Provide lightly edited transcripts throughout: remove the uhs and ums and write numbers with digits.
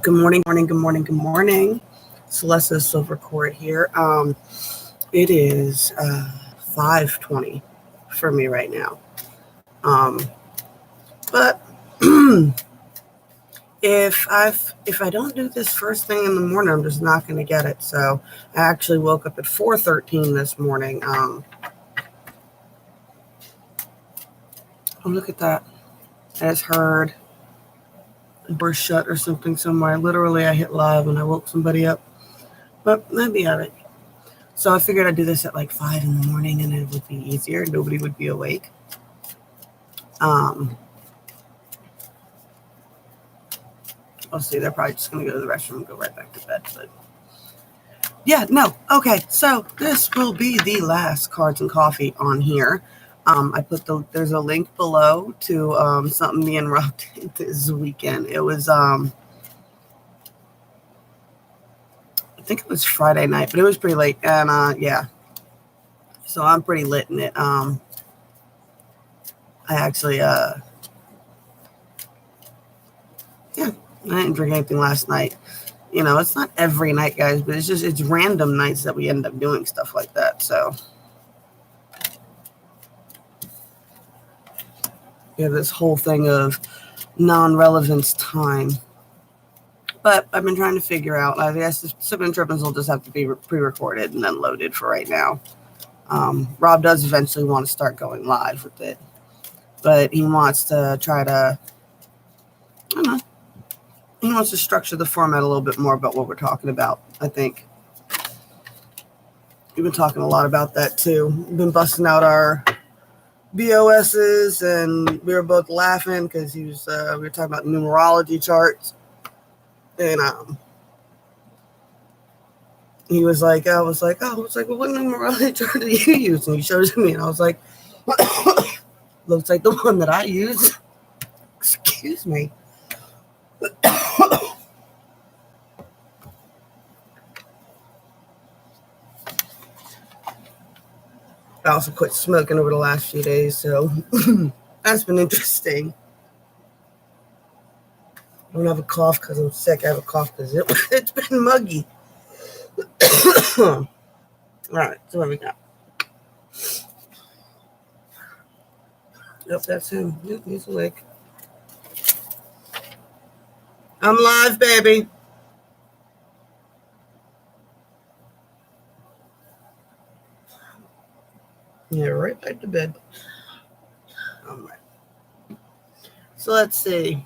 Good morning, morning, good morning, good morning. Celeste Silvercord here. It is 5:20 for me right now. But if I don't do this first thing in the morning, I'm just not going to get it. So I actually woke up at 4:13 this morning. Oh, look at that! I just heard the door shut or something somewhere. Literally, I hit live and I woke somebody up. But that'd be all right. So I figured I'd do this at like 5 in the morning and it would be easier. Nobody would be awake. I'll see. They're probably just going to go to the restroom and go right back to bed. But yeah, no. Okay. So this will be the last Cards and Coffee on here. There's a link below to something me and Rob did this weekend. It was I think it was Friday night, but it was pretty late. And yeah. So I'm pretty lit in it. I actually yeah, I didn't drink anything last night. You know, it's not every night, guys, but it's random nights that we end up doing stuff like that. So we have this whole thing of non-relevance time. But I've been trying to figure out, I guess the Sippin and Trippin will just have to be pre-recorded and then loaded for right now. Rob does eventually want to start going live with it. But he wants to try to, I don't know, he wants to structure the format a little bit more about what we're talking about, I think. We've been talking a lot about that, too. We've been busting out our BOSs, and we were both laughing because we were talking about numerology charts. And he was like, well, what numerology chart do you use? And he showed it to me, and I was like, looks like the one that I use. Excuse me. I also quit smoking over the last few days, so that's been interesting. I don't have a cough because I'm sick. I have a cough because it's been muggy. All right, so what we got? Yep, that's him. Yep, he's awake. I'm live, baby. Yeah, right back to bed. All right. So let's see.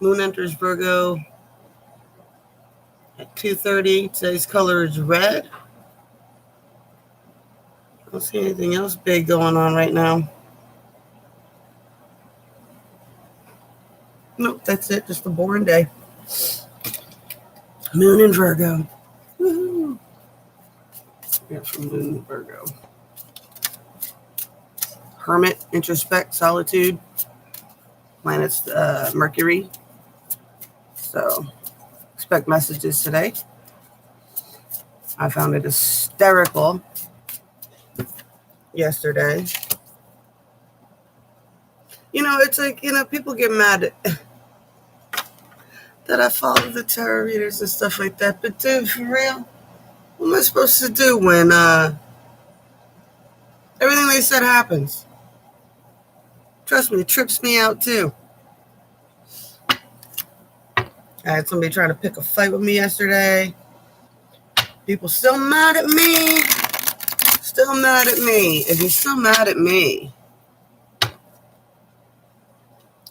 Moon enters Virgo at 2:30. Today's color is red. I don't see anything else big going on right now. Nope, that's it. Just a boring day. Moon in Virgo. Woohoo. Yeah, from Moon in Virgo. Hermit, introspect, solitude. Planets Mercury. So expect messages today. I found it hysterical yesterday. You know, it's like, people get mad that I follow the tarot readers and stuff like that. But dude, for real, what am I supposed to do when everything they said happens? Trust me, it trips me out too. I had somebody trying to pick a fight with me yesterday. People still mad at me. Still mad at me. If you're still mad at me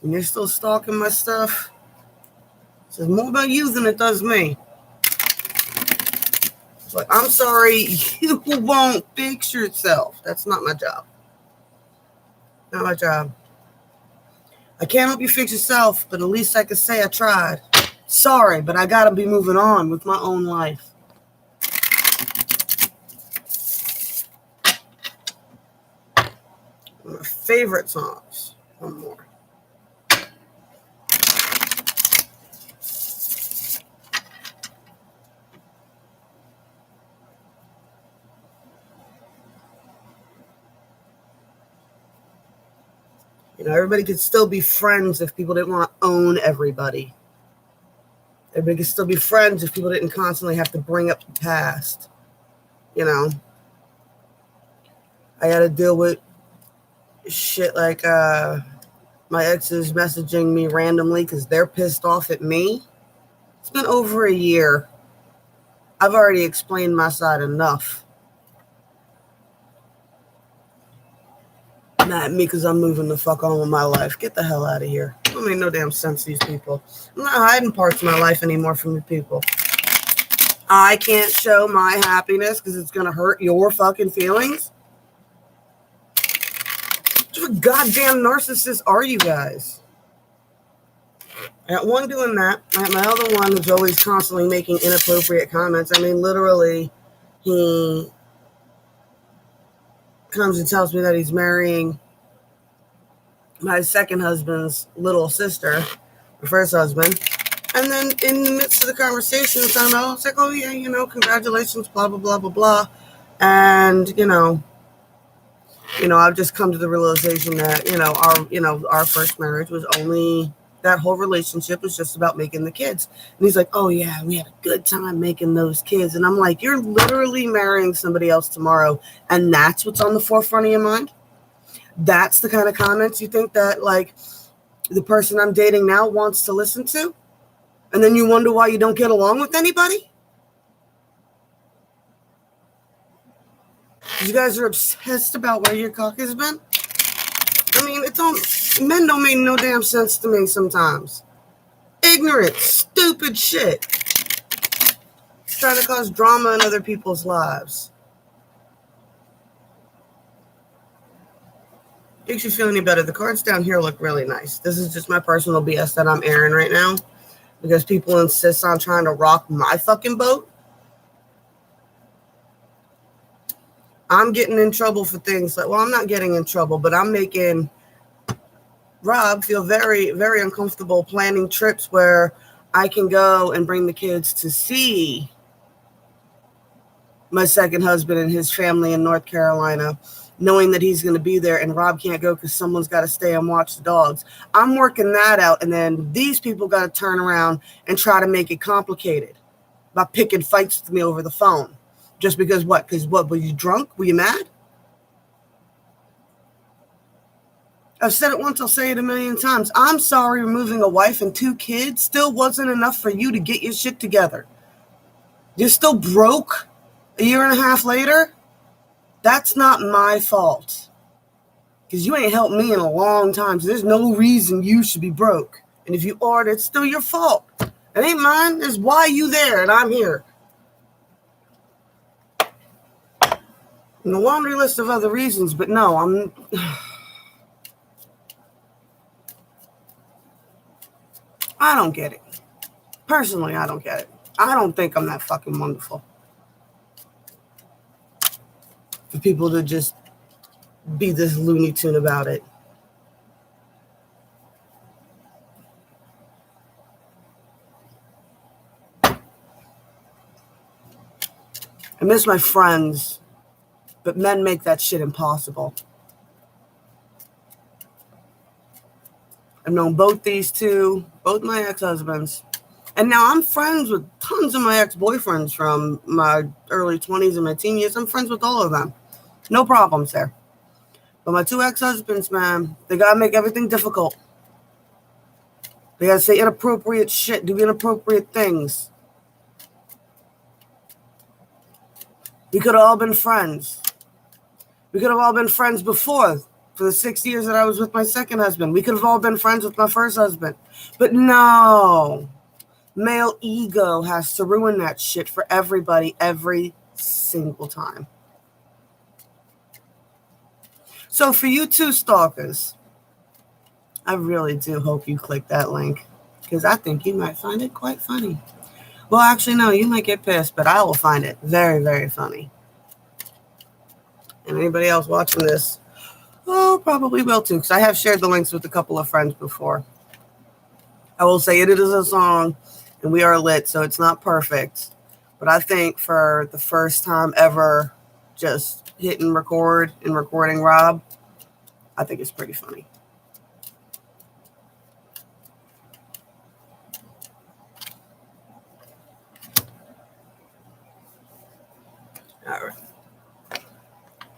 and you're still stalking my stuff, it says more about you than it does me. But I'm sorry, you won't fix yourself. That's not my job. Not my job. I can't help you fix yourself, but at least I can say I tried. Sorry, but I gotta be moving on with my own life. One of my favorite songs. One more. Everybody could still be friends if people didn't want to own everybody. Everybody could still be friends if people didn't constantly have to bring up the past. I got to deal with shit like my ex is messaging me randomly because they're pissed off at me. It's been over a year. I've already explained my side enough. Mad at me because I'm moving the fuck on with my life. Get the hell out of here. It don't make no damn sense, these people. I'm not hiding parts of my life anymore from the people. I can't show my happiness because it's going to hurt your fucking feelings. What goddamn narcissists are you guys? I got one doing that. I got my other one who's always constantly making inappropriate comments. I mean, literally, he comes and tells me that he's marrying my second husband's little sister, my first husband. And then in the midst of the conversation, it's like, oh yeah, congratulations, blah, blah, blah, blah, blah. And, I've just come to the realization that, our first marriage was only, that whole relationship was just about making the kids. And he's like, oh yeah, we had a good time making those kids. And I'm like, you're literally marrying somebody else tomorrow. And that's what's on the forefront of your mind? That's the kind of comments you think that, like, the person I'm dating now wants to listen to? And then you wonder why you don't get along with anybody? You guys are obsessed about where your cock has been? I mean, men don't make no damn sense to me sometimes. Ignorant, stupid shit. Trying to cause drama in other people's lives. Makes you feel any better. The cards down here look really nice. This is just my personal BS that I'm airing right now because people insist on trying to rock my fucking boat. I'm getting in trouble for things like, well, I'm not getting in trouble, but I'm making Rob feel very, very uncomfortable planning trips where I can go and bring the kids to see my second husband and his family in North Carolina, knowing that he's going to be there and Rob can't go because someone's got to stay and watch the dogs. I'm working that out, and then these people got to turn around and try to make it complicated by picking fights with me over the phone. Just because what? Because what? Were you drunk? Were you mad? I've said it once, I'll say it a million times. I'm sorry removing a wife and 2 kids still wasn't enough for you to get your shit together. You're still broke a year and a half later? That's not my fault. Because you ain't helped me in a long time. So there's no reason you should be broke. And if you are, that's still your fault. It ain't mine. It's why you there and I'm here. And a laundry list of other reasons, but no, I don't get it. Personally, I don't get it. I don't think I'm that fucking wonderful. For people to just be this Looney Tune about it. I miss my friends, but men make that shit impossible. I've known both these two, both my ex-husbands. And now I'm friends with tons of my ex-boyfriends from my early 20s and my teen years. I'm friends with all of them. No problems there. But my 2 ex-husbands, man, they got to make everything difficult. They got to say inappropriate shit, do inappropriate things. We could have all been friends. We could have all been friends before. For the 6 years that I was with my second husband. We could have all been friends with my first husband. But no. Male ego has to ruin that shit for everybody every single time. So for you 2 stalkers, I really do hope you click that link. Because I think you might find it quite funny. Well, actually, no. You might get pissed. But I will find it very, very funny. And anybody else watching this, oh, probably will too, because I have shared the links with a couple of friends before. I will say it is a song, and we are lit, so it's not perfect. But I think for the first time ever, just hitting record and recording Rob, I think it's pretty funny.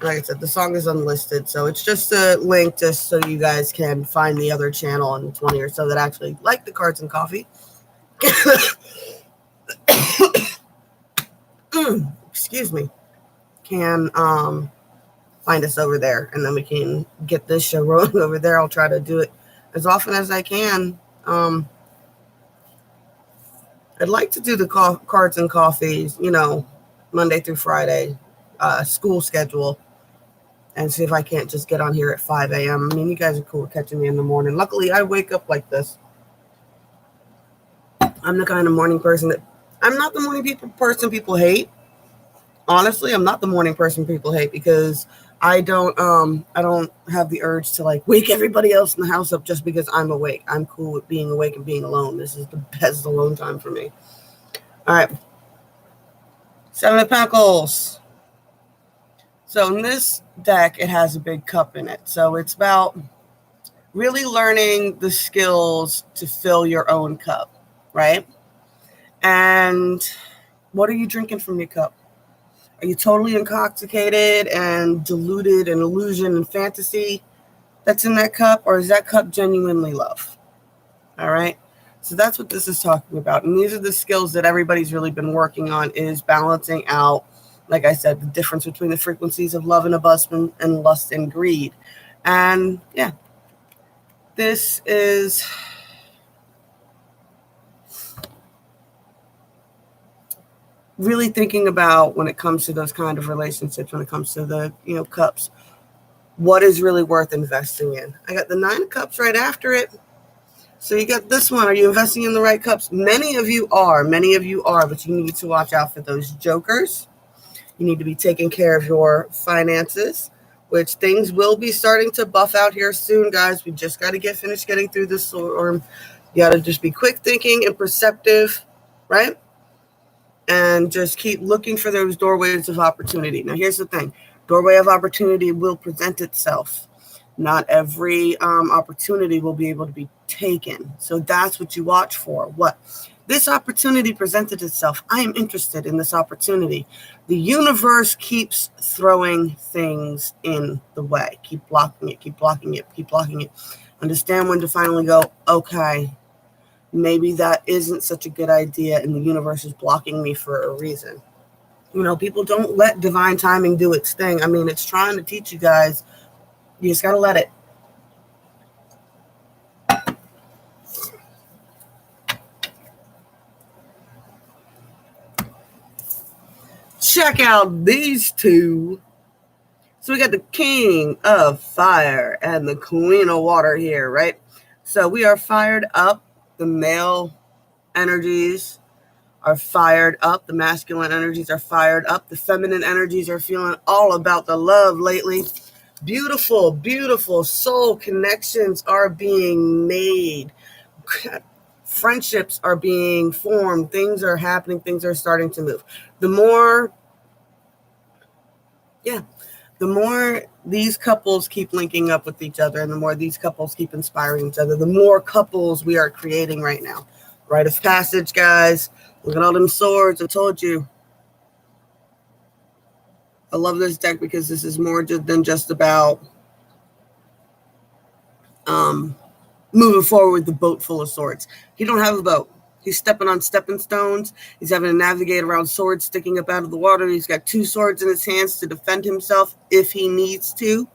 Like I said, the song is unlisted, so it's just a link just so you guys can find the other channel and 20 or so that actually like the cards and coffee. Excuse me. Can find us over there, and then we can get this show rolling over there. I'll try to do it as often as I can. I'd like to do the cards and coffees, Monday through Friday, school schedule, and see if I can't just get on here at 5 a.m. I mean, you guys are cool with catching me in the morning. Luckily, I wake up like this. I'm the kind of morning person that I'm not the morning person people hate. Honestly, I'm not the morning person people hate because I don't have the urge to like wake everybody else in the house up just because I'm awake. I'm cool with being awake and being alone. This is the best alone time for me. All right. 7 of Pentacles. So in this deck, it has a big cup in it. So it's about really learning the skills to fill your own cup, right? And what are you drinking from your cup? Are you totally intoxicated and deluded in illusion and fantasy that's in that cup? Or is that cup genuinely love? All right. So that's what this is talking about. And these are the skills that everybody's really been working on, is balancing out, like I said, the difference between the frequencies of love and abundance and lust and greed. And yeah, this is really thinking about when it comes to those kind of relationships, when it comes to the, cups, what is really worth investing in. I got the 9 of Cups right after it. So you got this one. Are you investing in the right cups? Many of you are, but you need to watch out for those jokers. You need to be taking care of your finances, which things will be starting to buff out here soon, guys. We just got to get finished getting through this storm. You got to just be quick thinking and perceptive, right? And just keep looking for those doorways of opportunity. Now, here's the thing. Doorway of opportunity will present itself. Not every opportunity will be able to be taken. So that's what you watch for. What? This opportunity presented itself. I am interested in this opportunity. The universe keeps throwing things in the way. Keep blocking it, keep blocking it, keep blocking it. Understand when to finally go, okay, maybe that isn't such a good idea and the universe is blocking me for a reason. People don't let divine timing do its thing. I mean, it's trying to teach you guys. You just got to let it. Check out these two. So we got the King of Fire and the Queen of Water here, right? So we are fired up. The male energies are fired up. The masculine energies are fired up. The feminine energies are feeling all about the love lately. Beautiful, beautiful soul connections are being made. Friendships are being formed. Things are happening. Things are starting to move. The more these couples keep linking up with each other, and the more these couples keep inspiring each other, the more couples we are creating right now. Rite of passage, guys. Look at all them swords. I told you. I love this deck because this is more than just about moving forward with the boat full of swords. He don't have a boat. He's stepping on stepping stones. He's having to navigate around swords sticking up out of the water. He's got 2 swords in his hands to defend himself if he needs to.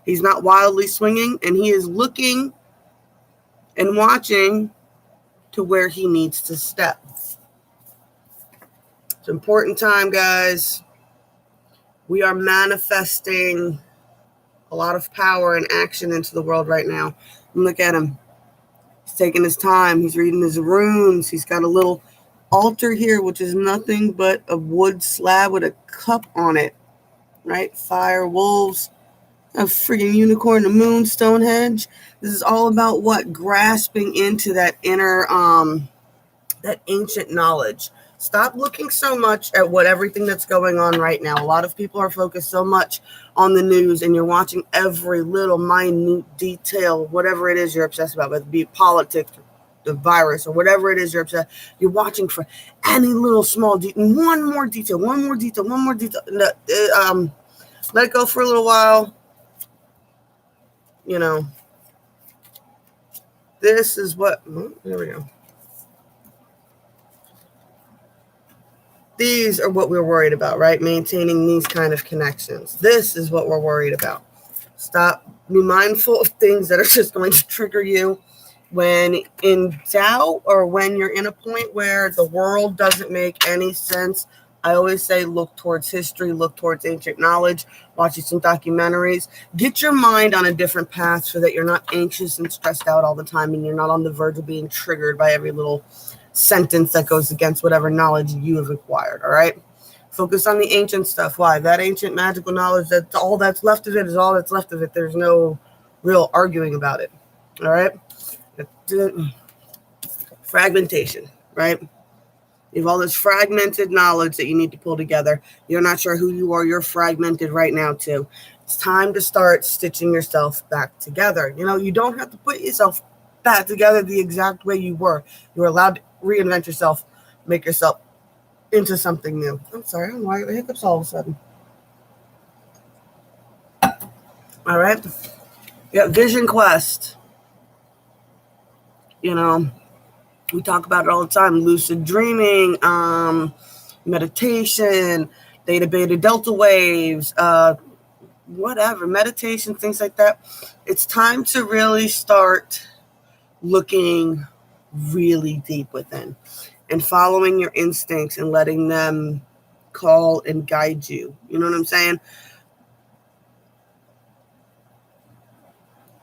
He's not wildly swinging, and he is looking and watching to where he needs to step. It's an important time, guys. We are manifesting a lot of power and action into the world right now. And look at him. He's taking his time. He's reading his runes. He's got a little altar here, which is nothing but a wood slab with a cup on it, right? Fire, wolves, a freaking unicorn, the moon, Stonehenge. This is all about what? Grasping into that inner, that ancient knowledge. Stop looking so much at everything that's going on right now. A lot of people are focused so much on the news, and you're watching every little minute detail, whatever it is you're obsessed about, whether it be politics, the virus, or whatever it is you're obsessed. You're watching for any little small detail, one more detail. Let it go for a little while. You know, this is what, there we go. These are what we're worried about, right? Maintaining these kind of connections. This is what we're worried about. Stop. Be mindful of things that are just going to trigger you. When in doubt, or when you're in a point where the world doesn't make any sense, I always say look towards history, look towards ancient knowledge, watching some documentaries. Get your mind on a different path so that you're not anxious and stressed out all the time, and you're not on the verge of being triggered by every little sentence that goes against whatever knowledge you have acquired, all right? Focus on the ancient stuff. Why? That ancient magical knowledge, that's all that's left of it is all that's left of it. There's no real arguing about it, all right? Fragmentation, right? You have all this fragmented knowledge that you need to pull together. You're not sure who you are. You're fragmented right now, too. It's time to start stitching yourself back together. You know, you don't have to put yourself back together the exact way you were. You're allowed to reinvent yourself, make yourself into something new. I'm sorry, I don't know why I get hiccups all of a sudden. All right. Yeah, Vision Quest. You know, we talk about it all the time. Lucid dreaming, meditation, theta, beta, delta waves, whatever, meditation, things like that. It's time to really start looking really deep within and following your instincts and letting them call and guide you. You know what I'm saying?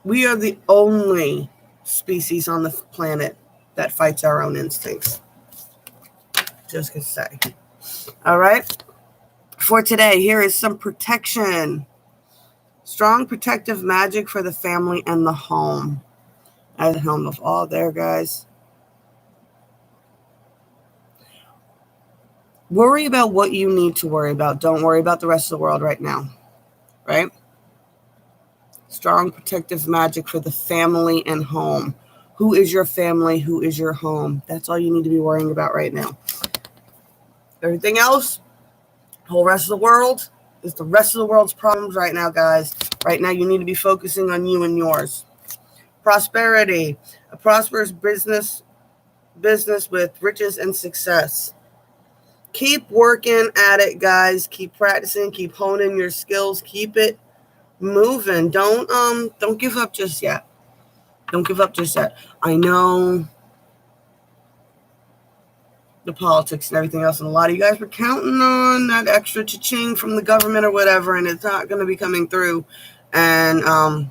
We are the only species on the planet that fights our own instincts. Just gonna say. All right. For today, here is some protection. Strong protective magic for the family and the home. I have the helm of all there, guys. Worry about what you need to worry about. Don't worry about the rest of the world right now. Right? Strong protective magic for the family and home. Who is your family? Who is your home? That's all you need to be worrying about right now. Everything else, the whole rest of the world, is the rest of the world's problems right now, guys. Right now, you need to be focusing on you and yours. Prosperity, a prosperous business with riches and success. Keep working at it, guys. Keep practicing. Keep honing your skills. Keep it moving. Don't give up just yet. Don't give up just yet. I know the politics and everything else, and a lot of you guys were counting on that extra cha-ching from the government or whatever, and it's not going to be coming through. And a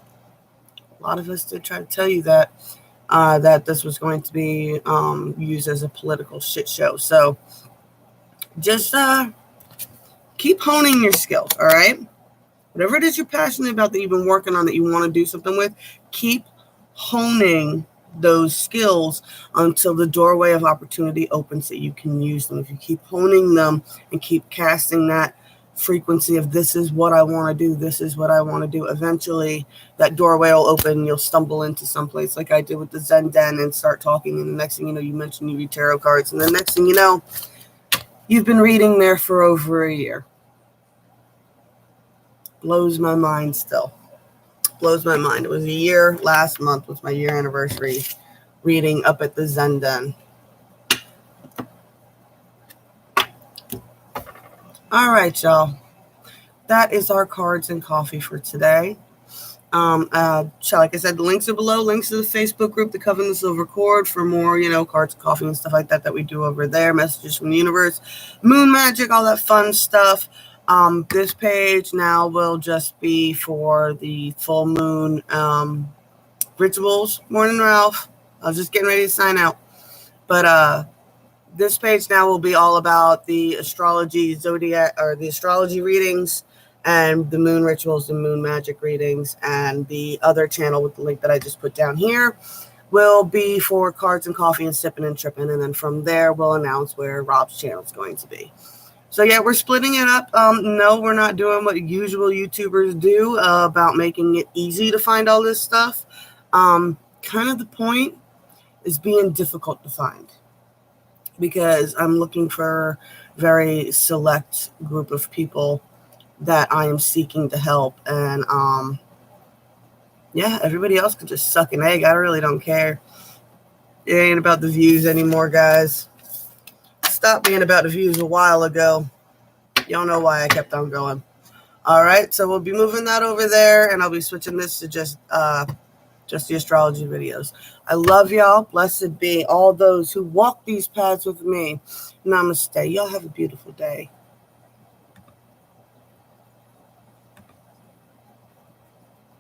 lot of us did try to tell you that that this was going to be used as a political shit show. So just keep honing your skills, all right? Whatever it is you're passionate about that you've been working on that you want to do something with, keep honing those skills until the doorway of opportunity opens that you can use them. If you keep honing them and keep casting that frequency of this is what I want to do, this is what I want to do, eventually that doorway will open and you'll stumble into someplace like I did with the Zen Den and start talking, and the next thing you know, you mentioned you read tarot cards, and the next thing you know, you've been reading there for over a year. Blows my mind still. Blows my mind. It was a year. Last month was my year anniversary reading up at the Zen Den. All right, y'all. That is our cards and coffee for today. Like I said, the links are below. Links to the Facebook group, the Coven, the Silver Cord, for more, cards, coffee, and stuff like that we do over there. Messages from the universe, moon magic, all that fun stuff. This page now will just be for the full moon rituals. Morning, Ralph. I was just getting ready to sign out. But this page now will be all about the astrology, zodiac, or the astrology readings, and the moon rituals and moon magic readings. And the other channel with the link that I just put down here will be for cards and coffee and sipping and tripping. And then from there, we'll announce where Rob's channel is going to be. So, yeah, we're splitting it up. No, we're not doing what usual YouTubers do about making it easy to find all this stuff. Kind of the point is being difficult to find, because I'm looking for a very select group of people that I am seeking to help. And yeah, everybody else could just suck an egg. I really don't care. It ain't about the views anymore, guys. Stopped being about the views a while ago. You don't know why I kept on going. All right, so we'll be moving that over there, and I'll be switching this to just the astrology videos. I love y'all. Blessed be all those who walk these paths with me. Namaste. Y'all have a beautiful day.